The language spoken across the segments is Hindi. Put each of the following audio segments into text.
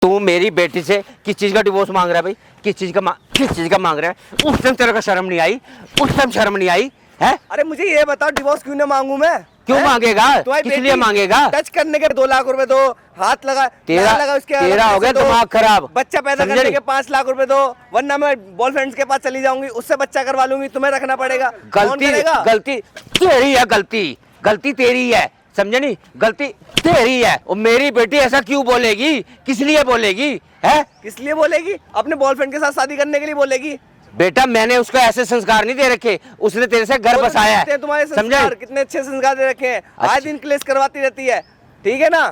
तू मेरी बेटी से किस चीज का डिवोर्स मांग रहा है भाई? किस चीज का मांग रहा है? उस टाइम तेरे को शर्म नहीं आई? उस टाइम शर्म नहीं आई है? अरे मुझे ये बताओ, डिवोर्स क्यों ना मांगू मैं? क्यों मांगेगा? किस लिए मांगेगा? टच करने के 2 लाख रुपए दो, हाथ लगा तेरा उसके तेरा हो गया दिमाग खराब। बच्चा पैदा करने के 5 लाख रुपए दो, वरना मैं बॉयफ्रेंड्स के पास चली जाऊंगी, उससे बच्चा करवा लूंगी, तुम्हें रखना पड़ेगा। गलती तेरी है, गलती तेरी है, समझे नहीं? गलती तेरी है। और मेरी बेटी ऐसा क्यों बोलेगी? किस लिए बोलेगी है? किस लिए बोलेगी? अपने बॉयफ्रेंड के साथ शादी करने के लिए बोलेगी। बेटा मैंने उसको ऐसे संस्कार नहीं दे रखे, उसने तेरे से घर बसाया है। तुम्हारे संस्कार कितने अच्छे संस्कार दे रखे हैं। आए दिन क्लेश करवाती रहती है, ठीक है ना?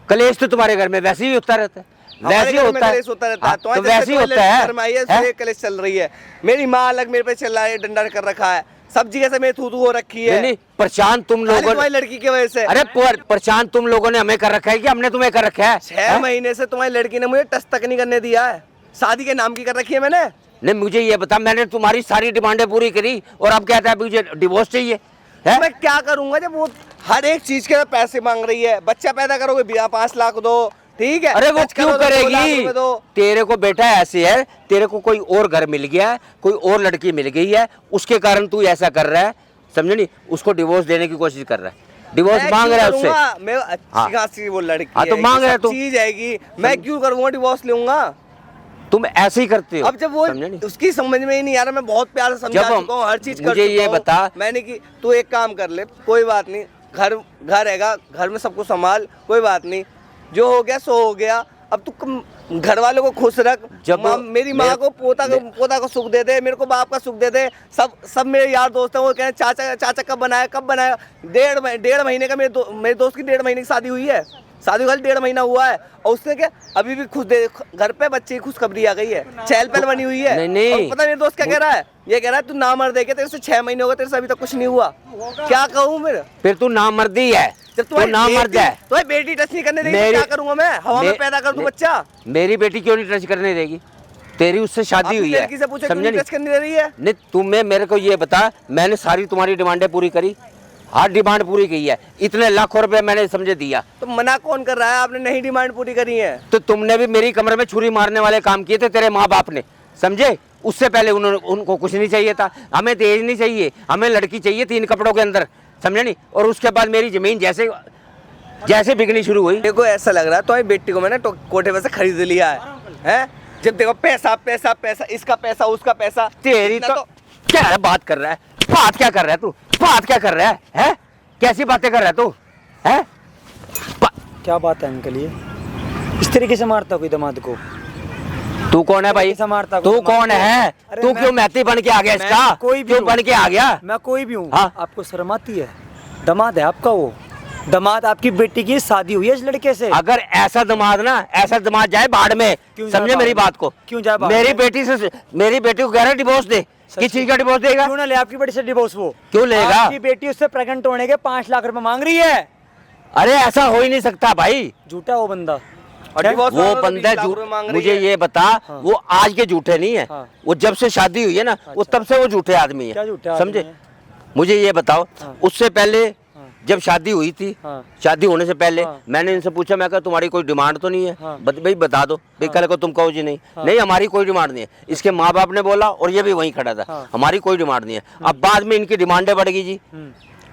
कलेश तो तुम्हारे घर में वैसे ही होता रहता है, वैसे ही होता है, तो वैसे ही होता है। कलेश चल रही है। मेरी माँ अलग मेरे पे चल रहा है, डंडा कर रखा है, सब्जी कैसे मेरी थू हो रखी है। नहीं, परेशान तुम लोगों ने, लड़की की वजह से। अरे परेशान तुम लोगों ने हमें कर रखा है कि हमने तुम्हें कर रखा है? 6 महीने से तुम्हारी लड़की ने मुझे टच तक नहीं करने दिया है। शादी के नाम की कर रखी है मैंने। नहीं, मुझे ये बता, मैंने तुम्हारी सारी डिमांडें पूरी करी और अब कहता है मुझे डिवोर्स चाहिए है? मैं क्या करूंगा जब वो हर एक चीज के पैसे मांग रही है? बच्चा पैदा करोगे 5 लाख दो, ठीक है? अरे वो क्यों करेगी? तेरे को बेटा ऐसे है, तेरे को कोई और घर मिल गया है, कोई और लड़की मिल गई है, उसके कारण तू ऐसा कर रहा है, समझे नहीं? उसको डिवोर्स देने की कोशिश कर रहा है, डिवोर्स मांग रहा है उससे। मैं अच्छी खासी वो लड़की है, तो मांग रहा है, तो चीज आएगी, मैं क्यों करूंगा डिवोर्स लूंगा? तुम ऐसे ही करते हो। अब जब वो उसकी समझ में ही नहीं आ रहा, मैं बहुत प्यार से समझा चुका हूँ, हर चीज कर मुझे ये बता, मैंने कि तू एक काम कर ले, कोई बात नहीं, घर रहेगा, घर में सबको संभाल, कोई बात नहीं, जो हो गया सो हो गया। अब तू घर वालों को खुश रख। जब मेरी माँ को पोता को सुख दे दे, मेरे को बाप का सुख दे दे। सब मेरे यार दोस्त हैं, वो कह रहे चाचा कब बनाया। 1.5 महीने का मेरे दोस्त की 1.5 महीने की शादी हुई है। शादी खाली 1.5 महीना हुआ है और उसने क्या अभी भी खुश दे, घर पे बच्चे की खुशखबरी आ गई है, चहल पहल बनी हुई है। नहीं। पता मेरे दोस्त क्या कह रहा है? ये कह रहा है तू नामर्द है क्या? तेरे से 6 महीने हो गए, तेरे से अभी तक कुछ नहीं हुआ। क्या कहूँ मेरे? फिर तू नामर्दी है, तू नामर्द है। तो बेटी टच नहीं करने देगी, क्या करूंगा मैं? हवा में पैदा कर दूं बच्चा? मेरी बेटी क्यों नहीं टच करने देगी? तेरी उससे शादी हुई है, समझे? टच करने दे रही है? नहीं, तुम्हें मेरे को ये बता, मैंने सारी तुम्हारी डिमांडें पूरी करी, हर डिमांड पूरी की है, इतने लाखों रुपए मैंने समझे दिया। तो मना कौन कर रहा है? आपने नहीं डिमांड पूरी करी है तो तुमने भी मेरी कमरे में छुरी मारने वाले काम किए थे तेरे माँ बाप ने, समझे? उससे पहले उनको कुछ नहीं चाहिए था। हमें तेज नहीं चाहिए, हमें लड़की चाहिए 3 कपड़ों के अंदर, समझे नहीं? और उसके बाद मेरी जमीन जैसे बिकनी शुरू हुई। देखो ऐसा लग रहा है तुम्हारी बेटी को मैंने कोठे पे से खरीद लिया है? जब देखो पैसा पैसा पैसा, इसका पैसा उसका पैसा। तेरी तो क्या बात कर रहा है? बात क्या कर रहा है तू? बात क्या कर रहा है? कैसी बातें कर रहा है तू? है क्या बात है अंकल? ये इस तरीके से मारता कोई दामाद को? तू कौन है भाई? तू कौन है? तू क्यों मैती बन के आ गया इसका? कोई भी क्यों बन के आ गया? मैं कोई भी हूँ। हाँ? आपको शर्म आती है? दामाद है आपका वो, दामाद आपकी बेटी की शादी हुई है इस लड़के से। अगर ऐसा दामाद जाए बाढ़ में, समझे मेरी बात को? क्यों जाए? मेरी बेटी को कह रहा है डिवोर्स दे। किस चीज का डिवोर्स देगा? क्यों ना ले आपकी बेटी से डिवोर्स? वो क्यों लेगा? आपकी बेटी उससे प्रेग्नेंट होने के 5 लाख रुपए मांग रही है। अरे ऐसा हो ही नहीं सकता भाई, झूठा वो बंदा। वो बंदा झूठ। मुझे ये बता, वो आज के झूठे नहीं है, वो जब से शादी हुई है ना, वो तब से वो झूठे आदमी है, समझे? मुझे ये बताओ, उससे पहले जब शादी हुई थी, शादी होने से पहले मैंने इनसे पूछा, मैं कहा तुम्हारी कोई डिमांड तो नहीं है? भाई बता दो। भाई कल को तुम कहो जी नहीं हमारी कोई डिमांड नहीं है। इसके माँ बाप ने बोला और ये भी वहीं खड़ा था, हमारी कोई डिमांड नहीं है। अब बाद में इनकी डिमांडें बढ़ गई जी,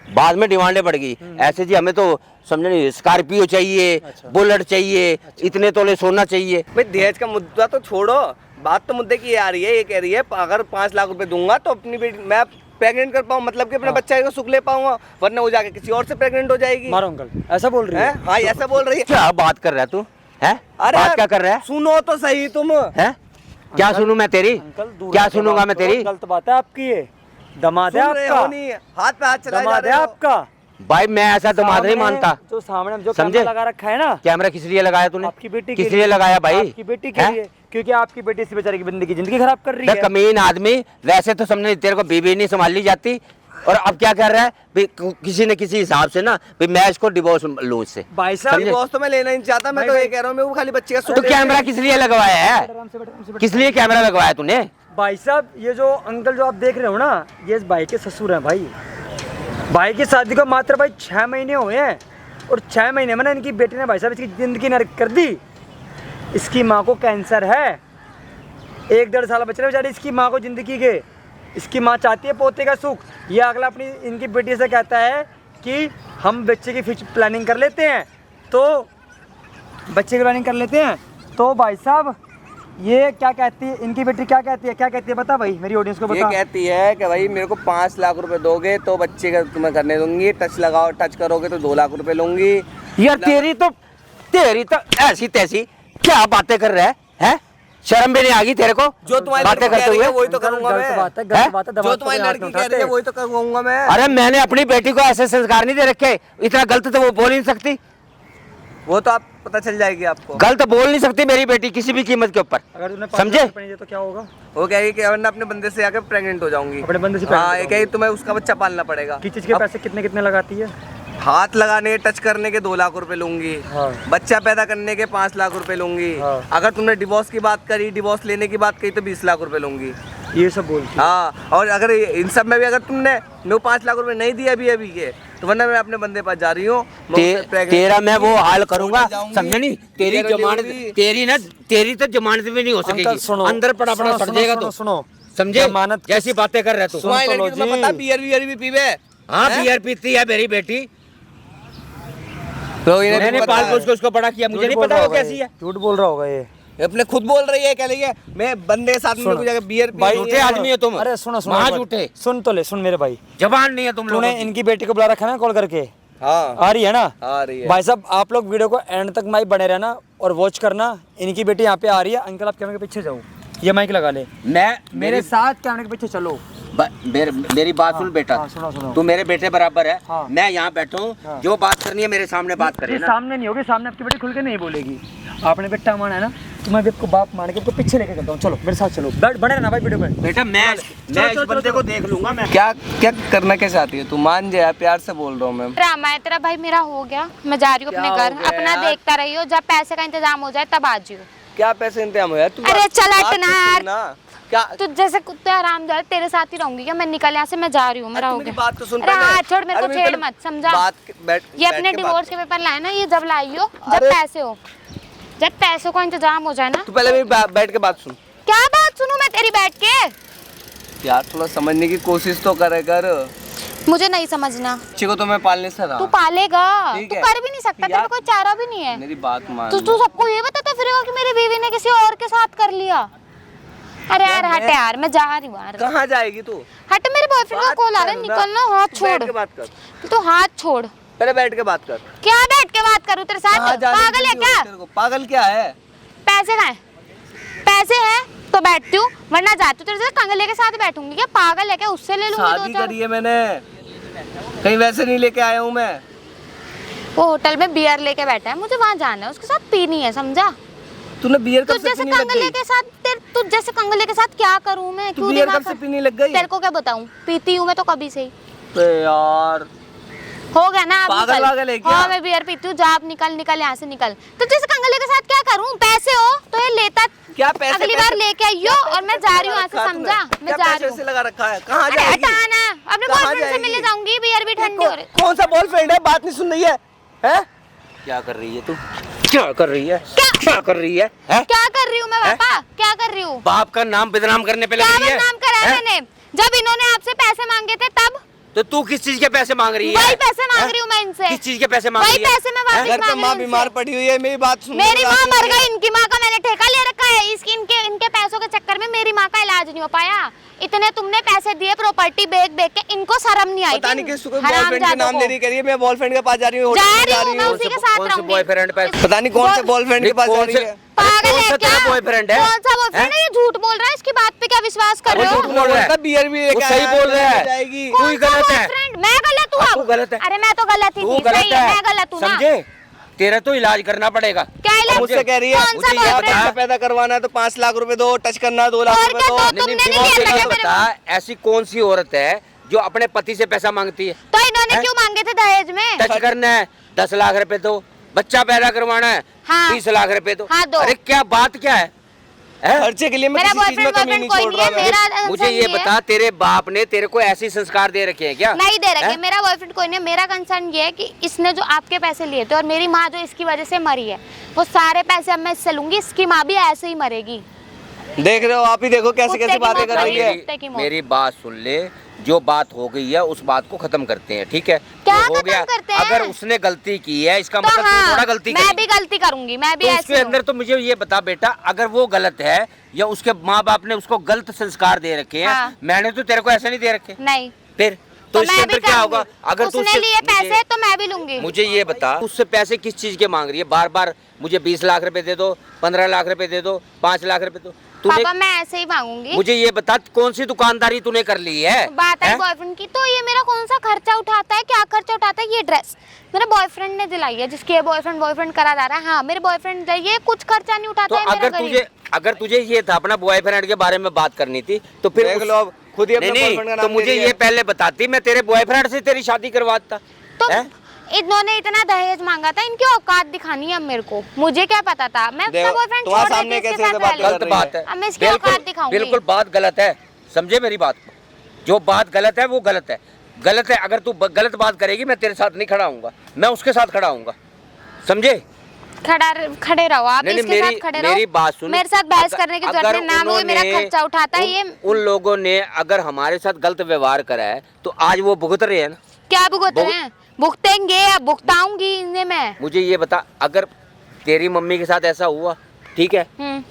बाद में डिमांडें बढ़ गई। ऐसे जी हमें तो समझे नहीं, स्कॉर्पियो चाहिए, बुलेट चाहिए, इतने तोले सोना चाहिए। भाई दहेज का मुद्दा तो छोड़ो, बात तो मुद्दे की आ रही है। ये कह रही है अगर 5 लाख रुपए दूंगा तो अपनी बेटी मैं प्रेग्नेंट कर पाऊँ, मतलब कि अपने बच्चा को सुख ले पाऊंगा, वरना वो जाके किसी और से प्रेग्नेंट हो जाएगी। मारो अंकल, ऐसा बोल रही है? हाँ ऐसा बोल रही है। क्या बात कर रहा है तू? है बात क्या कर रहा है? सुनो तो सही तुम। है क्या सुनूं मैं तेरी? क्या सुनूंगा मैं तेरी? गलत बात है आपकी ये। दामाद है आपका, हाथ पे हाथ चला दामाद है आपका। भाई मैं ऐसा दामाद नहीं मानता। जो सामने जो कैमरा लगा रखा है ना, कैमरा किस लिए लगाया तूने? आपकी बेटी किस लिए लगाया भाई? आपकी बेटी के लिए, क्योंकि आपकी बेटी इस बेचारे की जिंदगी खराब कर रही है। कमीन आदमी, वैसे तो समझे तेरे को बीवी नहीं संभाल ली जाती, और अब क्या कर रहा है? किसी न किसी हिसाब से ना मैं इसको डिवोर्स लूं इससे। भाई साहब डिवोर्स तो मैं लेना नहीं चाहता, मैं तो ये कह रहा हूँ, मैं वो खाली बच्चे का। तो कैमरा किस लिए लगवाया है? किस लिए कैमरा लगवाया तूने? भाई साहब ये जो अंकल जो आप देख रहे हो ना, ये इस भाई के ससुर हैं। भाई की शादी को मात्र भाई 6 महीने हुए हैं, और 6 महीने में ना इनकी बेटी ने भाई साहब इसकी जिंदगी नरक कर दी। इसकी माँ को कैंसर है, 1-1.5 साल बच्चे बेचारी इसकी माँ को ज़िंदगी के। इसकी माँ चाहती है पोते का सुख। ये अगला अपनी इनकी बेटी से कहता है कि हम बच्चे की फ्यूचर प्लानिंग कर लेते हैं, तो बच्चे की प्लानिंग कर लेते हैं। तो भाई साहब ये क्या कहती है इनकी बेटी, क्या कहती है बता भाई, मेरी ऑडियंस को ये बता। कहती है कि भाई मेरे को 5 लाख रुपए दोगे तो बच्चे का तुम्हें करने दूंगी, टच करोगे तो 2 लाख रुपए लूंगी। यार तेरी तो ऐसी तैसी क्या बातें कर रहा है? शर्म भी नहीं आ गई तेरे को? जो तुम्हारी बातें लड़की कह करते रही है हुए वही तो करूंगा गलत मैं। बात है, गलत बात है। जो तुम्हारी लड़की कह रही है वही तो करूंगा मैं। अरे मैंने अपनी बेटी को ऐसे संस्कार नहीं दे रखे, इतना गलत तो वो बोल ही नहीं सकती। वो तो आप पता चल जाएगी आपको। गलत बोल नहीं सकती मेरी बेटी किसी भी कीमत के ऊपर। अगर तूने समझे? तो क्या होगा? वो कहेगी कि वरना अपने बंदे से आके प्रेग्नेंट हो जाऊंगी। अपने बंदे से हाँ, pregnant ये हो कहेगी तुम्हें उसका बच्चा पालना पड़ेगा। किस चीज़ के अब पैसे कितने लगाती है? हाथ लगाने टच करने के 2 लाख रुपए लूंगी। हाँ। बच्चा पैदा करने के 5 लाख रुपए लूंगी। हाँ। अगर तुमने डिवोर्स की बात करी, डिवोर्स लेने की बात करी तो 20 लाख रुपए लूंगी। ये सब बोलती है। हाँ, और अगर इन सब में भी अगर तुमने 5 लाख रुपए नहीं दिए अभी के, तो वरना मैं अपने बंदे पास जा रही हूँ। तेरा मैं वो हाल करूंगा, जाऊंगी। समझे नहीं? तेरी तेरी जमानत, होगी। तेरी तो जमानत भी नहीं हो अंकल सकेगी, सुनो, अंदर पड़ा पड़ा सड़ जाएगा तो। सुनो समझे? जमानत जैसी बातें कर रहे तू। तुम्हारी सुन तो लड़की लो तुम्हें जी। पता बियर भी पीवे। हाँ हैं? बियर पीती है मेरी बेटी, तो इन्हें भी मैंने पता पाल है। पोस के उसको बड़ा किया, मुझे नहीं पता वो कैसी है। झूठ बोल रहा होगा ये। ये अपने खुद बोल रही है, कह रही है मैं बंदे के साथ में जाकर बियर पी भाई, रही झूठे है। आदमी हो तुम। अरे सुनो महा झूठे। सुन तो ले, सुन मेरे भाई, जबान नहीं है तुम लोगों तूने की। इनकी बेटी को बुला रखा है ना कॉल करके? हाँ, आ रही है ना? आ रही है। भाई साहब आप लोग वीडियो को एंड तक माइक बने रहना और वॉच करना। इनकी बेटी यहाँ पे आ रही है। अंकल आप कैमरे के पीछे जाओ, ये माइक लगा ले, मैं मेरे साथ कैमरे के पीछे चलो। मेरी बात सुन बेटा, हाँ, सुनो सुनो। तू मेरे बेटे बराबर है। हाँ। मैं यहाँ बैठा हूँ, हाँ। जो बात करनी है मेरे सामने बात करे ये ना। सामने नहीं होगी, सामने आपकी बेटी खुल के नहीं बोलेगी। आपने बेटा माना है ना, तो मैं भी आपको बाप मान के आपको पीछे लेके चलता हूँ। चलो मेरे साथ चलो, बने रहना भाई वीडियो पे। बेटा मैं इस बंदे को देख लूंगा। मैं क्या क्या करना क्या चाहती है तू? मान जा, प्यार से बोल रहा हूँ मैं। ड्रामा है तेरा भाई, मेरा हो गया, मैं जा रही हूँ अपने क्या घर। हो गया अपना यार? देखता रहियो, जब पैसे का इंतजाम हो जाए तब आ जियो। क्या पैसे इंतजाम हो यार? तू अरे बात- चल हट बात ना तो यार। सुन ना। क्या तू जैसे कुत्ते आराम जा, तेरे साथ ही रहूंगी क्या? मैं निकल यहाँ से, मैं जा रही हूँ, मेरा तू हो मेरी गया। बात तो सुन अरे पहले। हाथ छोड़, मेरे अरे को मेरी छेड़ पहले मत, समझा? बैठ ये अपने के बात डिवोर्स कर। के पेपर लाए ना, ये जब लाइयो जब अरे- पैसे हो, जब पैसों का इंतजाम हो जाए ना। तू पहले मेरी बैठ के बात सुन क्या बात सुनूं मैं तेरी बैठ के? यार, थोड़ा समझने की कोशिश तो करे कर। मुझे नहीं समझना। बच्चे को तो मैं पालने से रहा। तू पालेगा, ठीक तू है। कर भी नहीं सकता, तेरे यार- पे कोई चारा भी नहीं है। मेरी बात मान। तू सबको ये बताता फिरेगा कि मेरी बीवी ने किसी और के साथ कर लिया। अरे यार हट यार, मैं जा रही हूँ यार। कहाँ जाएगी तू? हट, मेरे बॉयफ्रेंड का बात कॉल आ रहा है, कर ना। निकलना। हाथ तू बैठ के छोड़, बात कर। तो हाथ छोड़। पहले बैठ के बात कर। क्या बैठ के बात करूँ तेरे कहाँ साथ? जाने पागल है की क्या? तेरे को? पागल क्या है? पैसे कहाँ है? पैसे हैं तो बैठती हूँ, वरना जाती हूँ तेरे साथ कंगले के साथ बैठूंगी। क्या पागल है क्या? उससे ले लूंगी शादी 2-4। करी है मैंने, कहीं वैसे नहीं लेके आया हूँ मैं। वो होटल में बियर लेके बैठा है, मुझे वहाँ जाना है, उसके साथ पीनी है, समझा? तूने बियर तू कब से जैसे पीने लग कंगले गई? के साथ तू जैसे कंगले के साथ क्या करूँ मैं? तू क्यों बियर दिमाग कब से खा- पीने लग गई? तेरे को क्या बताऊँ, पीती हूँ मैं तो कभी से ही। अबे यार, हो गया ना? अब पागल निकल। वागल है क्या? हाँ, मैं बियर पीती हूँ। जा अब निकल यहाँ से निकल। तो जैसे कंगले के साथ क्या करूँ? पैसे हो तो ये लेता, क्या पैसे? अगली बार लेके आइयो। और मैं जा रही हूँ यहाँ से, समझा? मैं जा रही हूँ। पैसे लगा रखा है? कहाँ अरे जाएगी? हटा ना, अपने कहाँ बॉयफ्रेंड से जाएगी? मिलने जाऊंगी, बियर भी ठंडी हो रही। कौन सा बॉयफ्रेंड है? बात नहीं सुन रही है? हैं? क्या कर रही है तू? क्या कर रही है? क्या कर रही है? हैं? क्या कर रही हूँ मैं पापा? क्या कर रही हूँ? बाप का नाम बदनाम करने पे क्या लग रही है? बदनाम करा है हैं? मैंने? जब इन्होंने आपसे पैसे मांगे थे तब तो तू किस चीज के पैसे मांग रही है? वही पैसे मांग हैं? रही हूँ मैं इनसे। किस चीज के पैसे मांग वही रही है? पैसे मैं वापस घर पे मांग माँ रही हूँ बीमार इनसे। पड़ी हुई है, मेरी बात सुन। मेरी माँ मर गई, इनकी माँ का मैंने ठेका ले रखा है। इनके पैसों के चक्कर में मेरी माँ का इलाज नहीं हो पाया। इतने तुमने पैसे दिए प्रॉपर्टी बेच के, इनको शर्म नहीं आई? पता नहीं किस बॉयफ्रेंड के नाम ले रही, कह रही है मैं बॉयफ्रेंड के पास जा रही हूँ, जा होटल में रही जा हूँ रही मैं, हूँ। उसी के साथ कौन से रहूंगी। बॉयफ्रेंड पे? पता नहीं कौन से बॉयफ्रेंड के पास जा रही है। पागल कौन है सा क्या? तेरा बॉयफ्रेंड है? कौन सा बॉयफ्रेंड है? ये झूठ बोल रहा है, इसकी बात पे क्या विश्वास कर रहे वो हो? झूठ बोल रहा है। बियर भी लेके वो सही आया बोल रहा है। जाएगी। तू ही कौन सा गलत है। boyfriend? मैं गलत हूँ? हाँ, अब? तू गलत है। अरे मैं तो गलत ही तू थी, गलत सही है, है, मैं गलत हूँ ना। समझे? तेरा तो इलाज करना पड़ेगा। क्या इलाज? मुझसे कह रही है कौन सा मुझे ये boyfriend? बता। बच्चा पैदा करवाना है तो 5 लाख रुपए दो, टच करना है 2 लाख और रुपए क्या दो। दो? नहीं, तुमने नहीं दिमाग लिया से था ये क्या मेरे बता, ऐसी कौन सी औरत है जो अपने पति से पैसा मांगती है? तो इन्होंने क्यों मांगे थे दहेज में? टच करना है 10 लाख रुपए दो, बच्चा पैदा करवाना है हाँ। 20 लाख रुपए दो। हाँ, दो। अरे क्या बात क्या है? खर्चे के लिए मैं मेरा किसी चीज में बॉयफ्रेंड कमी नहीं कोई छोड़ नहीं है, रहा मैं। मेरा मुझे ये बता, तेरे बाप ने तेरे को ऐसी संस्कार दे रखे हैं क्या? नहीं दे रखे। मेरा बॉयफ्रेंड कोई नहीं है। मेरा कंसर्न ये है कि इसने जो आपके पैसे लिए थे और मेरी माँ जो इसकी वजह से मरी है, वो सारे पैसे अब मैं इससे लूंगी। इसकी माँ भी ऐसे ही मरेगी। देख रहे हो आप ही, देखो कैसे कुत्ते कैसे की बातें मौत कर रही है। कुत्ते की मौत। मेरी बात सुन ले, जो बात हो गई है उस बात को खत्म करते हैं, ठीक है? क्या जो हो खत्म गया, करते हैं? अगर उसने गलती की है इसका तो मतलब हाँ, तू थोड़ा गलती मैं करेगी। भी गलती करूंगी, मैं भी तो ऐसी उसके हूँ। अंदर तो मुझे ये बता बेटा, अगर वो गलत है या उसके माँ बाप ने उसको गलत संस्कार दे रखे हैं, हाँ। मैंने तो तेरे को ऐसे नहीं दे रखे। नहीं फिर तो इसके मैं अंदर भी क्या करूंगी। होगा? अगर तू उसने लिए पैसे तो मैं भी लूंगी। मुझे ये बता, उससे पैसे किस चीज के मांग रही है? बार बार मुझे 20 लाख रुपए दे दो, 15 लाख रुपए दे दो, 5 लाख रुपए दो। तूने पापा मैं ऐसे ही मांगूंगी। मुझे ये बता, कौन सी दुकानदारी तूने कर ली है? बात है हैं? बॉयफ्रेंड की, तो ये मेरा कौन सा खर्चा उठाता है? क्या खर्चा उठाता है? ये ड्रेस मेरे बॉयफ्रेंड ने दिलाई है, जिसके बॉयफ्रेंड करा जा रहा है। हाँ, मेरे बॉयफ्रेंड ये कुछ खर्चा नहीं तो उठाता है मेरा गरीब। अगर तुझे ये था अपना बॉयफ्रेंड के बारे में बात करनी थी तो फिर देख लो अब खुद ही अपने नहीं, बॉयफ्रेंड का तो नाम ले मुझे लिया। ये पहले बताती, मैं तेरे बॉयफ्रेंड से तेरी शादी करवाता। तो हैं? इन्होंने इतना दहेज मांगा था, इनकी औकात दिखानी है अब मेरे को। मुझे क्या पता था? मैं अपना देखो, बॉयफ्रेंड तुम्हारे छोड़ सामने देती इसके कैसे साथ बात रह कर लेती। गलत बात है। अब मैं इसकी औकात दिखाऊंगी। बिल्कुल बात गलत है, समझे मेरी बात को? जो बात गलत है वो गलत है, गलत है। अगर तू गलत बात करेगी मैं तेरे साथ नहीं खड़ा हूँगा, मैं उसके साथ खड़ा हूँगा, समझे? खड़े रहो आप, नहीं, इसके साथ खड़े रहो। मेरी बात सुन, मेरे साथ बहस करने की जरूरत नहीं, ना वो मेरा खर्चा उठाता है। ये उन लोगों ने अगर हमारे साथ गलत व्यवहार करा है तो आज वो भुगत रहे हैं ना। क्या भुगत रहे हैं? भुगतेंगे, अब भुगताऊंगी इन्हें मैं। मुझे ये बता, अगर तेरी मम्मी के साथ ऐसा हुआ, ठीक है, हम्म।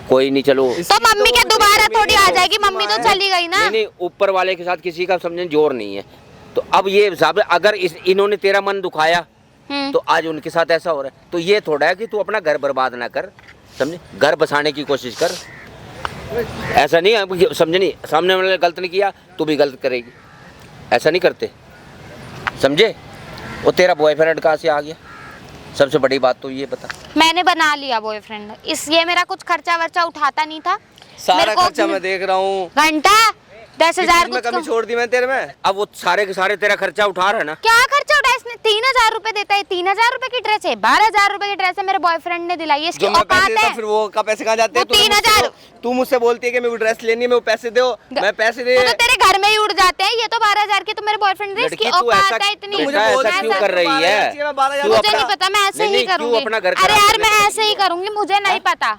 कोई नहीं, चलो तो मम्मी क्या दोबारा थोड़ी आ जाएगी? मम्मी तो चली गई ना। नहीं नहीं, ऊपर वाले के साथ किसी का समझने जोर नहीं है। तो अब ये हिसाब है, अगर इन्होंने तेरा मन दुखाया तो आज उनके साथ ऐसा हो रहा है, तो ये थोड़ा है कि तू अपना घर बर्बाद ना कर, समझे? घर बसाने की कोशिश कर। ऐसा नहीं है, समझे? नहीं, सामने वाले ने गलत नहीं किया तू भी गलत करेगी, ऐसा नहीं करते, समझे? वो तेरा बॉयफ्रेंड कहाँ से आ गया? सबसे बड़ी बात तो ये पता। मैंने बना लिया बॉयफ्रेंड, इस ये मेरा कुछ खर्चा वर्चा उठाता नहीं था। सारा मेरे को खर्चा मैं देख रहा हूँ। घंटा 10,000 में कमी कुछ छोड़ दी मैं तेरे में। अब वो सारे के सारे तेरा खर्चा उठा रहा है ना। क्या खर्चा उठाया इसने? 3,000 रुपए देता है। 3,000 रुपए की ड्रेस है, 12,000 रुपए की ड्रेस है, मेरे बॉयफ्रेंड ने दिलाई है। इसकी जो मैं औकात पैसे देता है? फिर वो का पैसे कहाँ जाते हैं? वो 3,000 तू मुझसे बोलती है कि मैं वो ड्रेस लेनी है, मैं वो पैसे दो, मैं पैसे दे। वो तो तेरे घर में ही उड़ जाते हैं। ये तो 12,000 की तो मेरे बॉयफ्रेंड दे। इसकी लड़की तू ऐसा औकात है इतनी। मुझे ऐसा क्यों कर रही है? मैं 12,000 तू मुझे अपना- नहीं पता, मैं ऐसे नहीं, ही नहीं, क्यों करूंगी। अपना घर अरे खराब यार करने मैं के ऐसे ही करूंगी, मुझे नहीं पता,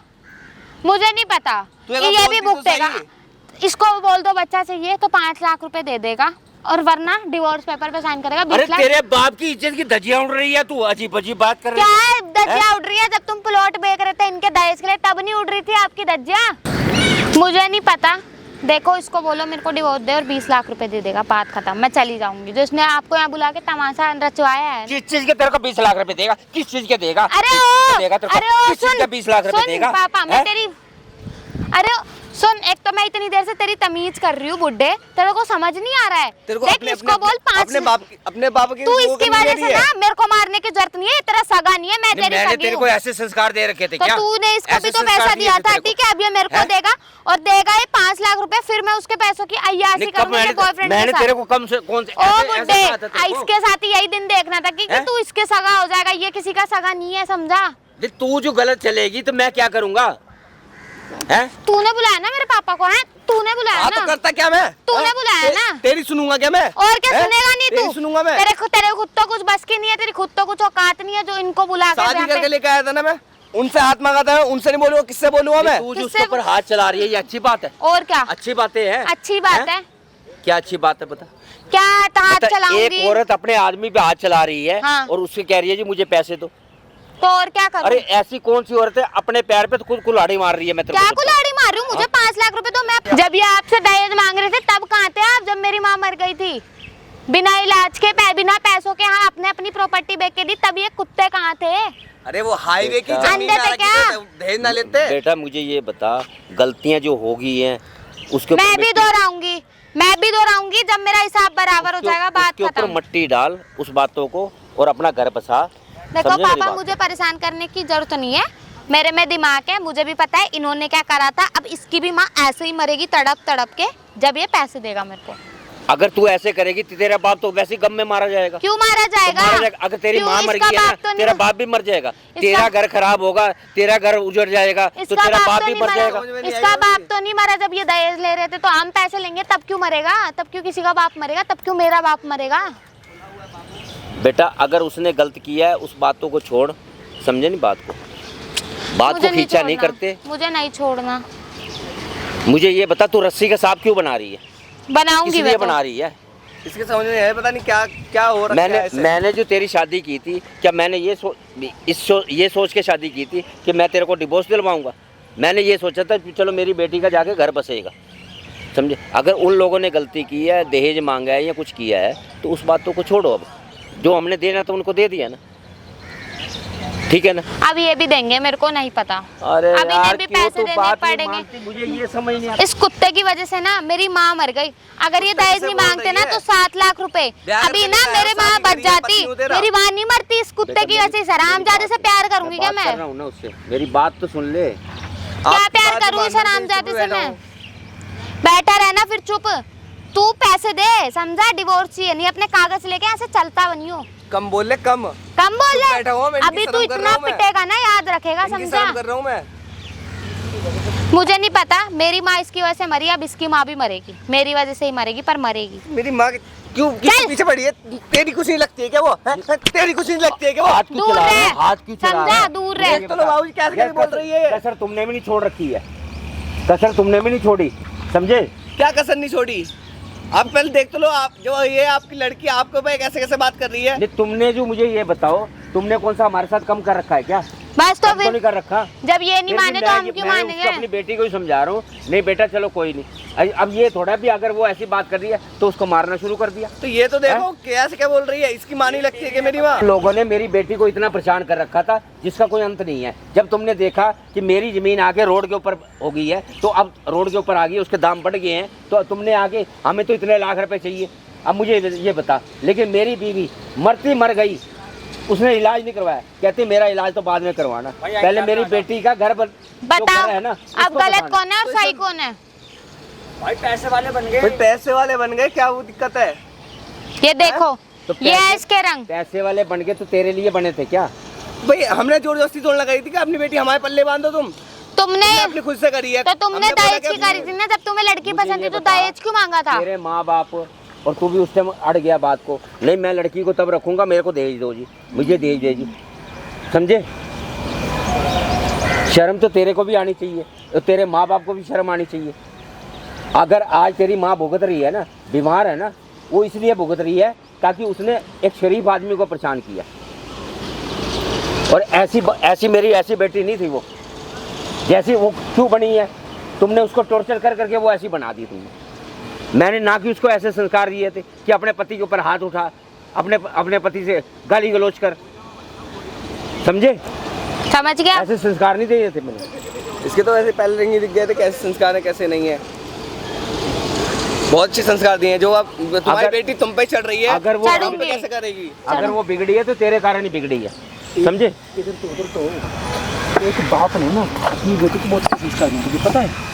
मुझे नहीं पता तू कि एक बार ये भी बोलती तो भुगतेगा। सही। इसको बोल दो बच्चा चाहिए तो 5 लाख रुपए दे देगा, और वरना डिवोर्स पेपर पे साइन करेगा 20 अरे लाख। तेरे बाप की इज्जत की धज्जियां उड़ रही है, तू अजीब अजीब बात कर रही क्या है। है धज्जियां उड़ रही है? जब तुम प्लॉट बेच रहे थे इनके दहेज के लिए, तब नहीं उड़ रही थी आपकी धज्जियां? मुझे नहीं पता। देखो इसको बोलो मेरे को डिवोर्स दे और 20 लाख रुपए दे देगा, बात खत्म, मैं चली जाऊंगी। जो इसने आपको यहाँ बुला के तमाशा रचवाया है। किस चीज के तेरे को 20 लाख रुपए देगा? किस चीज के देगा? अरे किस ओ, चीज के देगा तेरे को? अरे ओ, किस चीज सुन, के 20 लाख रुपए सुन देगा? पापा, मैं हैं? तेरी, अरे सुन, एक तो मैं इतनी देर से तेरी तमीज कर रही हूँ बुड्ढे, तेरे को समझ नहीं आ रहा है। तेरे को देख, अपने इसको बोल 5 अपने बाप की तू वो इसकी कमी वजह नहीं से है। ना मेरे को मारने की जरूरत नहीं है। तेरा सगा नहीं है, मैं नहीं, तेरी मैंने सगी तेरे हूँ। को ऐसे संस्कार दे रखे थे तो क्या? तूने इसको ऐसे भी तो संस्कार पैसा दिए दिया थे था, तेरे को? ठीक है? अब ये मेरे को हैं? देगा, और देगा ये 5 लाख रुपए। फिर मैं उसके पैसों की अय्याशी नहीं, कब करूंगी मेरे बॉयफ्रेंड के मैंने साथ। तेरे को कम से कौन से ओ ऐसे बुड्ढे, कहा था तेरे को? इसके साथ ही यही दिन देखना था कि हैं? तू इसके सगा हो जाएगा। ये किसी का सगा नहीं है, समझा? देख, तू जो गलत चलेगी तो मैं क्या करूंगा? हैं? तूने बुलाया ना मेरे पापा को? है तूने बुलाया हाँ, तो ना? करता क्या मैं? तूने हाँ? बुलाया ना? तेरी सुनूंगा क्या मैं? और क्या हैं? सुनेगा? नहीं तेरी तू सुनूंगा मैं? तेरे खुद तो कुछ बस की नहीं है, तेरी खुद तो कुछ औकात नहीं है जो इनको बुला के शादी यहाँ करके पे- लेके आया था ना मैं, उनसे हाथ मांगा था मैं, उनसे नहीं बोलूंगा, किससे बोलूंगा मैं? तू जो किससे- उसके ऊपर हाथ चला रही है ये अच्छी बात है? और क्या अच्छी बातें हैं? अच्छी बात है? क्या अच्छी बात है बता? क्या हाथ मतलब चलाऊंगी? एक औरत अपने आदमी पे हाथ चला रही है हाँ। और उससे कह रही है जी मुझे पैसे दो। तो और क्या करूं? अरे ऐसी कौन सी औरत है अपने पैर पे तो खुद कुल्हाड़ी मार रही है? मैं तेरे क्या को बताऊं। कुल्हाड़ी मार रही हूँ? मुझे 5 लाख रुपए तो मैं, जब ये आपसे दहेज मांग रहे थे तब कहाँ थे आप? जब मेरी माँ मर गई थी, बिना इलाज के, बिना पैसों के, हाँ आपने अपनी प्रॉपर्टी बेच के दी, तब ये कुत्ते कहाँ थे? अरे वो हाईवे की बेटा। जमीन अंधे थे क्या? दहेज ना लेते। बेटा मुझे ये बता, गलतियां जो हो गई हैं उसके ऊपर मैं भी दोहराऊंगी, मैं भी दोहराऊंगी। जब मेरा हिसाब बराबर हो जाएगा, बात उसके ऊपर खत्म। मट्टी डाल उस बातों को और अपना घर बसा। देखो समझे मेरी पापा, बात? मुझे परेशान करने की जरूरत नहीं है। मेरे में दिमाग है, मुझे भी पता है इन्होंने क्या करा था। अब इसकी भी माँ ऐसे ही मरेगी तड़प तड़प के जब ये पैसे देगा मेरे को। अगर तू ऐसे करेगी तो तेरा बाप तो वैसे ही गम में मारा जाएगा। क्यों मारा जाएगा? अगर तेरी क्यों? माँ मर इसका गई है बाप तो ना, नहीं तेरा मर- बाप भी मर जाएगा, तेरा घर खराब होगा, तेरा घर उजड़ जाएगा, तो इसका तेरा बाप तो भी नहीं मर मरा। जाएगा। इसका बाप तो नहीं मरा जब ये दहेज ले रहे थे, तो हम पैसे लेंगे तब क्यों मरेगा? तब क्यों किसी का बाप मरेगा? तब क्यों मेरा बाप मरेगा? बेटा अगर उसने गलत किया है उस बातों को छोड़, समझे नहीं बात को, बात मुझे को खींचा नहीं छोड़ना। करते। मुझे नहीं छोड़ना। मुझे ये बता तू रस्सी का सांप क्यों बना रही है? बनाऊंगी किस मैं लिए तो। बना रही है? इसके समझ में है, पता नहीं क्या क्या हो रहा है। मैंने जो तेरी शादी की थी, क्या मैंने ये सोच के शादी की थी कि मैं तेरे को डिवोर्स दिलवाऊंगा? मैंने ये सोचा था कि चलो मेरी बेटी का जाके घर बसेगा, समझे। अगर उन लोगों ने गलती की है, दहेज मांगा है या कुछ किया है, तो उस बातों को छोड़ो। अब जो हमने देना था उनको दे दिया ना, ठीक है ना। अब ये भी देंगे, मेरे को नहीं पता। अरे अब इन्हें यार भी क्यों पैसे तू देने बात नहीं पड़ेंगे। मानती? मुझे ये समझ नहीं आता। इस कुत्ते की वजह से ना मेरी माँ मर गई। अगर ये दहेज नहीं मांगते ना तो 7 लाख रुपए प्यार अभी करने ना का मेरे है, माँ शादी बच करी है, जाती। पति हूँ तेरा। मेरी माँ नहीं मरती इस कुत्ते की वजह से। हरामजादे से प्यार करूंगी क्या बात मैं? कर रहा हूँ ना उससे, मेरी बात तो सुन ले। क्या प्यार करूँ इस हरामजादे से मैं? बैठा रहना फिर चुप। तू पैसे दे, समझा? डिवोर्स चाहिए नहीं, अपने कागज लेके यहाँ से चलता बनियो। कम बोल ले, कम कम बोल ले। बैठा हुआ, मैं इनकी अभी तू शर्म कर इतना रहा हूँ मैं। पिटेगा ना, याद रखेगा, इनकी समझा? शर्म कर रहा हूँ मैं। मुझे नहीं पता, मेरी माँ इसकी वजह से मरी, अब इसकी माँ भी मरेगी। मेरी वजह से ही मरेगी, पर मरेगी। मेरी माँ क्यों किसके पीछे पड़ी है? तेरी कुछ नहीं लगती है क्या वो? हैं? तेरी कुछ नहीं लगती है क्या वो? हाथ क्यों दूर चला रहा है? रह, हाथ क्यों चला रहा समझा? है? दूर रह। देख तो लो बाबूजी कैसे बोल रही है। कसर तुमने भी नहीं छोड़ रखी है, कसर तुमने भी नहीं छोड़ी, समझे। क्या कसर नहीं छोड़ी? आप पहले देख तो लो, आप जो ये आपकी लड़की आपके ऊपर कैसे कैसे बात कर रही है। नहीं तुमने जो मुझे ये बताओ, तुमने कौन सा हमारे साथ कम कर रखा है क्या? बस तो कम तो फिर नहीं कर रखा। जब ये नहीं फिर भी माने तो हम क्यों मैं उसको मानेंगे? अपनी बेटी को ही समझा रहा हूँ, नहीं बेटा चलो कोई नहीं। अब ये थोड़ा भी अगर वो ऐसी बात कर रही है तो उसको मारना शुरू कर दिया। तो ये तो देखो कैसे क्या बोल रही है। इसकी माँ नहीं लगती है क्या मेरी माँ? लोगों ने मेरी बेटी को इतना परेशान कर रखा था जिसका कोई अंत नहीं है। जब तुमने देखा कि मेरी जमीन आके रोड के ऊपर हो गई है, तो अब रोड के ऊपर आ गई, उसके दाम बढ़ गए हैं, तो तुमने आगे हमें तो इतने लाख रुपए चाहिए। अब मुझे ये बता, लेकिन मेरी बीवी मरती मर गई, उसने इलाज नहीं करवाया, कहती मेरा इलाज तो बाद में करवाना, पहले मेरी बेटी का घर जो बताओ घर है ना, अब उसको गलत बसाना। कौन है और सही कौन है? भाई पैसे वाले बन गए। भाई पैसे वाले बन गए, क्या वो दिक्कत है? ये देखो, तो ये है पैसे- इसके रंग। पैसे वाले बन गए तो तेरे लिए बने थे क्या? भाई हमने जोर जबरदस्ती थोड़ी लगाई थी कि अपनी बेटी हमारे पल्ले बांधो तुम। तुमने अपनी खुद से करी है। तो तुमने हमने बोला दहेज कि की करी थी ना, जब तुम्हें लड़की मुझे पसंद ये थी तो बता, दहेज क्यों मांगा था? तेरे माँ बाप और तू भी उस टाइम अड़ गया बात को, नहीं मैं लड़की को तब रखूंगा, मेरे को दहेज दो जी, मुझे दहेज दे जी, समझे। शर्म तो तेरे को भी आनी चाहिए और तेरे माँ बाप को भी शर्म आनी चाहिए। अगर आज तेरी माँ भुगत रही है ना, बीमार है ना, वो इसलिए भुगत रही है ताकि उसने एक शरीफ आदमी को परेशान किया। और ऐसी मेरी ऐसी बेटी नहीं थी वो, जैसी वो क्यों बनी है, तुमने उसको टॉर्चर कर करके वो ऐसी बना दी तुमने। मैंने ना कि उसको ऐसे संस्कार दिए थे कि अपने पति के ऊपर हाथ उठा, अपने पति से गाली गलौज कर, समझे। समझ गया? ऐसे संस्कार नहीं दिए थे मैंने। इसके तो ऐसे पहले रिंग दिख गए थे कैसे संस्कार है कैसे नहीं है। बहुत अच्छे संस्कार दिए हैं। जो आप तुम्हारी बेटी तुम पे चढ़ रही है, अगर वो हम पे कैसे करेगी? अगर वो बिगड़ी है तो तेरे कारण ही बिगड़ी है, समझे। इधर तो उधर तो एक बाप ने ना अपनी बेटी को बहुत संस्कार दिए, तुझे पता है?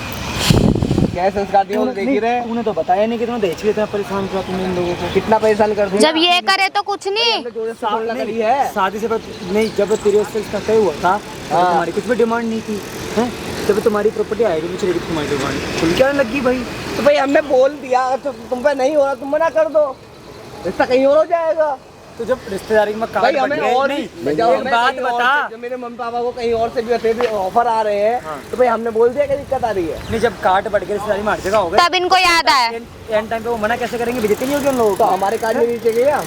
क्या संस्कार दिए वो देख ही रहे हैं। उन्हें तो बताया नहीं कि तुम दहेज के लिए इतना परेशान किया तुमने इन लोगों को। कितना परेशान कर दिया। जब ये करे तो कुछ नहीं। करी है। शादी से नहीं, जब तेरे उससे इसका तय हुआ था तो तुम्हारी कुछ भी डिमांड नहीं थी, हैं? जब तुम्हारी प्रॉपर्टी आएगी मुझे लेगी तुम्हारी डिमांड खुल क्या लगी भाई? तो भाई हमने बोल दिया, तो तुम पे नहीं हो रहा तुम मना कर दो, रिश्ता कहीं और हो जाएगा। तो जब रिश्तेदारी में भाई हमें और नहीं, एक बात बता। जब मेरे मम्मी पापा को कहीं और से भी ऑफर आ रहे हैं, तो भाई हमने बोल दिया कि दिक्कत आ रही है। नहीं, जब काट बढ़ के रिश्तेदारी में हर जगह हो गए तब इनको याद आया। एंड टाइम पे वो मना कैसे करेंगे? बेइज्जती नहीं होगी उन लोगों तो को? हमारे कार्ड में नीचे गया,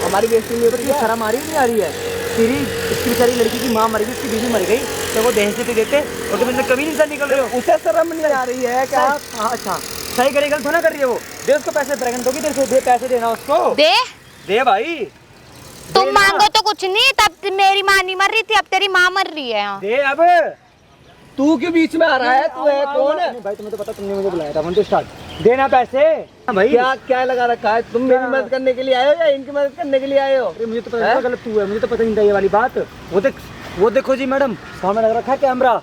हमारी बेइज्जती नहीं होती। शर्म आ रही है नहीं आ रही है? तेरी इसकी बेचारी लड़की की माँ मर गई, उसकी बीवी मर गई, तो वो दहेज देते देते और तुम इनसे कभी नहीं निकल रहे हो। उसे शर्म नहीं आ रही है क्या? हाँ, अच्छा सही करे, गलत थोड़ा कर रही है वो। दे उसको पैसे, प्रेग्नेंट होगी तेरे से, दे पैसे देना उसको, दे भाई तुम मांगो तो कुछ नहीं। तब मेरी माँ नहीं मर रही थी, अब तेरी माँ मर रही है यहाँ। दे। अब तू क्यों बीच में आ रहा है? तू है कौन है? नहीं भाई, तुम्हें तो पता, तुमने मुझे बुलाया था, वन टू स्टार्ट देना पैसे। भाई क्या क्या लगा रखा है? तुम मेरी मदद करने के लिए आए हो या इनकी मदद करने के लिए आए हो? अरे मुझे तो पता नहीं गलत तू है, मुझे तो पता नहीं था ये वाली बात। वो देखो जी मैडम, सामने लग रखा है कैमरा,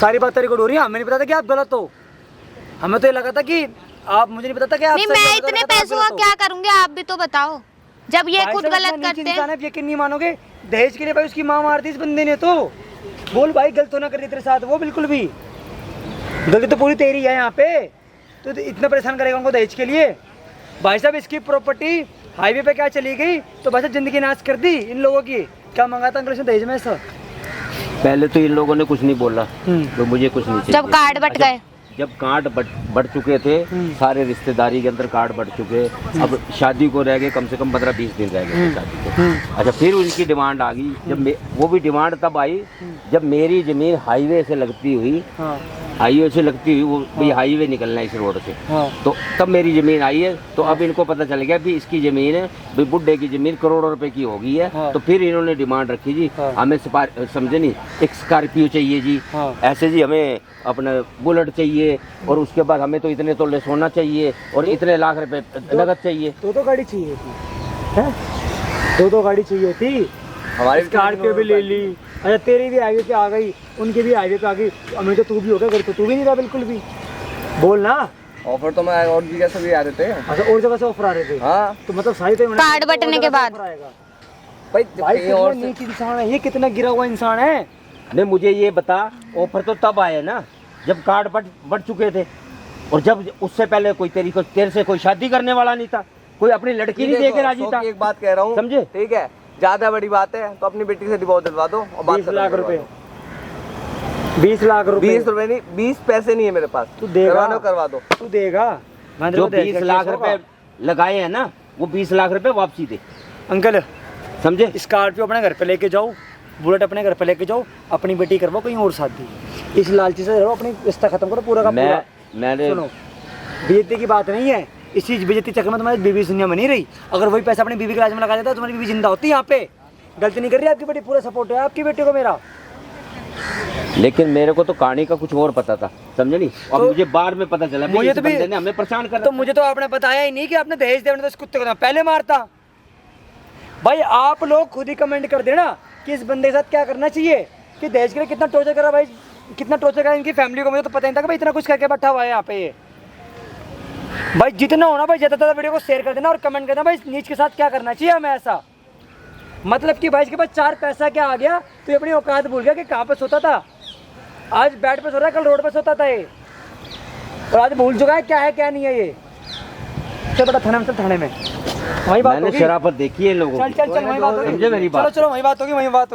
सारी बातें रिकॉर्ड हो रही है। हमें नहीं पता था कि आप गलत हो, हमें तो ये लगा था कि आप मुझे नहीं बताता कि आप नहीं, सही मैं हो तो इतने लगातार आप पैसों का गलत हो। क्या करूंगी, आप भी तो बताओ। जब ये भाई खुद साहब, गलत इतना नीच करते इंसान हैं। है, यकीन नहीं मानोगे, दहेज के लिए भाई उसकी माँ मार दी इस बंदे ने। तो बोल भाई, गलत होना कर दी तेरे साथ वो, बिल्कुल भी गलती तो पूरी तेरी है यहाँ पे। तो इतना परेशान करेगा उनको दहेज के लिए। भाई साहब इसकी प्रॉपर्टी हाईवे पे क्या चली गई, तो भाई साहब जिंदगी नाश कर दी इन लोगों की। क्या मंगा था अंकल इसने दहेज में ऐसा? पहले तो इन लोगों ने कुछ नहीं बोला, तो मुझे कुछ नहीं चाहिए। जब कार्ड बट गए, जब कार्ड बढ़ चुके थे, सारे रिश्तेदारी के अंदर कार्ड बढ़ चुके, अब शादी को रह गए कम से कम 15-20 दिन रह गए थे शादी को। अच्छा, फिर उनकी डिमांड आ गई। जब वो भी डिमांड तब आई जब मेरी जमीन हाईवे से लगती हुई, हाईवे से लगती हुई, वो भाई हाईवे निकलना है इस रोड से, तो तब मेरी जमीन आई है। तो अब इनको पता चल गया भी इसकी जमीन है, भाई बुड्ढे की जमीन करोड़ों रुपए की हो गई है। तो फिर इन्होंने डिमांड रखी जी, हमें समझे नहीं, एक स्कॉर्पियो चाहिए जी, ऐसे जी हमें अपना बुलेट चाहिए, और उसके बाद हमें तो इतने तोले सोना चाहिए और इतने लाख रुपए नगद चाहिए। दो गाड़ी चाहिए थी, हैं? दो गाड़ी चाहिए थी। हमारी स्कॉर्पियो भी ले ली। अच्छा, तेरी भी हाईवे पे आ गई, उनकी भी हाईवे पे आ गई, अमीर तो तू भी हो गया, घर तो तू भी नहीं रहा बिल्कुल भी। बोल ना। ऑफर तो मैं और जगह से भी आ रहे थे। अच्छा, और जगह से ऑफर आ रहे थे? हाँ, तो मतलब सारी तो कार्ड बटने के बाद। भाई भाई कहीं और कितना नीच इंसान है ये, कितना गिरा हुआ इंसान है। नहीं, मुझे ये बता, ऑफर तो तब आए ना जब कार्ड बढ़ चुके थे, और जब उससे पहले कोई तेरे से कोई शादी करने वाला नहीं था, कोई अपनी लड़की नहीं दे के राजी था। एक बात कह रहा हूँ, समझे? ठीक है, ज्यादा बड़ी बात है तो अपनी बेटी से डिवोर्स दिलवा दो और बात 20 लाख रुपए, 20 लाख रुपए। 20 रुपए नहीं, 20 पैसे नहीं है मेरे पास। तू देगा? करवाना करवा दो। तू देगा? जो 20 लाख रुपए लगाए हैं ना, वो 20 लाख रुपए वापसी दे। अंकल समझे? स्कॉर्पियो अपने घर पे लेके जाओ, बुलेट अपने घर पे लेके जाओ, अपनी बेटी करवाओ कहीं और शादी। इस लालची से रहो, अपनी रिश्ता खत्म करो पूरा का पूरा। मैंने सुनो, बेइज्जती की बात नहीं है, इस चीज बेइज्जती चक्कर में तुम्हारी बीवी दुनिया में नहीं रही। अगर वही पैसा अपनी बीवी के राज में लगा देता तो तुम्हारी बीवी जिंदा होती। यहाँ पे गलती नहीं कर रही आपकी बेटी, पूरा सपोर्ट है आपकी बेटी को मेरा। लेकिन मेरे को तो कहानी का कुछ और पता था, समझे नहीं? अब तो मुझे बाद में पता चला मुझे तो भी बंदे ने हमें परेशान कर तो मुझे तो आपने बताया ही नहीं कि आपने दहेज देने तो इस कुत्ते को पहले मारता। भाई आप लोग खुद ही कमेंट कर देना कि इस बंदे के साथ क्या करना चाहिए, कि दहेज के लिए कितना टॉर्चर करा भाई, कितना टॉर्चर करा इनकी फैमिली को। मुझे तो पता नहीं था कि भाई इतना कुछ करके बैठा हुआ है यहाँ पे ये। भाई जितना होना भाई ज़्यादा ज़्यादा वीडियो को शेयर कर देना और कमेंट करना भाई इस नीच के साथ क्या करना चाहिए हमें ऐसा। मतलब कि भाई इसके पास 4 पैसा क्या आ गया तो ये अपनी औकात भूल गया कि कहाँ पे सोता था। आज बेड पे सो रहा है, कल रोड पे सोता था ये, और आज भूल चुका है क्या है क्या नहीं है ये। चल बेटा थाने में, चल थाने में, वही बात मैंने होगी। शराफत देखी है लोगों चल की। चल चल वही बात होगी। समझे मेरी बात? चलो चलो वही बात होगी, वही बात।